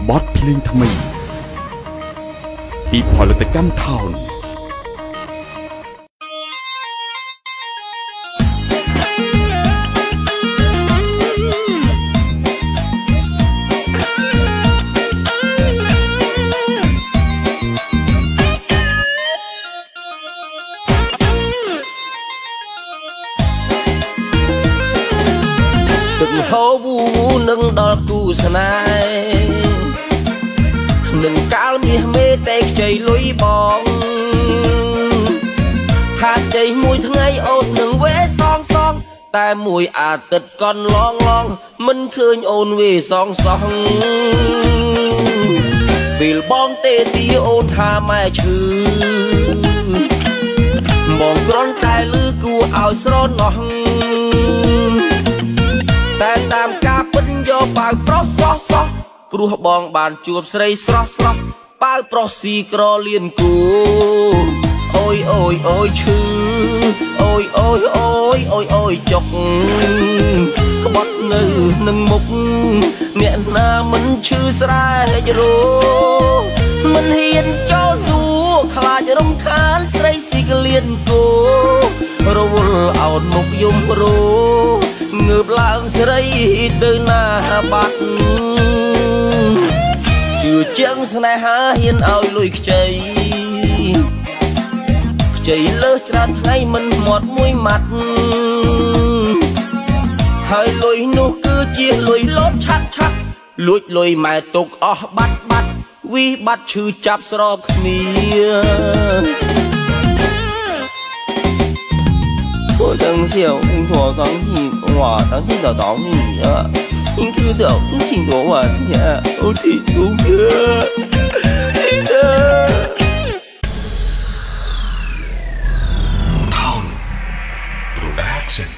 บอสเพลงทำไมปีพอลตะกั้มเท่าហូវនឹងដល់គូស្នេហ៍នឹងកាលមាសមេតែខ្ចីលុយបងថាខ្ចីមួយថ្ងៃអូននឹងវេសងសងតែមួយអាទិត្យកន់ឡងឡងមិនឃើញអូនវេសងសងពេលបងទេទីអូនថាម៉ែឈឺបងគ្រាន់តែលឺគួរឲ្យស្រណោះតែតាមការពិតយកប៉ៅប្រុសសោះសោះព្រោះបងបានជួបស្រីស្រស់ស្រស់ប៉ៅប្រុសស៊ីក្រលៀនគូអូយអូយអូយឈឺអូយអូយអូយអូយអូយចុកក្បត់នៅនឹងមុខអ្នកណាមិនឈឺស្រែករោមិនហ៊ានចូលសួរខ្លាចរំខានស្រីស៊ីកលៀនគូរវល់អោនមុខយំរោងើបឡើងស្រីទៅណាបាត់ជឿជាងស្នេហាហ៊ានឲ្យលុយខ្ចីខ្ចីលើសច្រើនថ្ងៃមិនមាត់មួយម៉ាត់ហើយលុយនោះគឺជាលុយលោតឆាត់ឆាត់លួចលុយម៉ែទុកអស់បាត់បាត់វិបាត់ឈឺចាប់ស្របគ្នា我等小我刚起，我当起到到你呀，你可到请多晚呀，我听不歌，你的。Town Production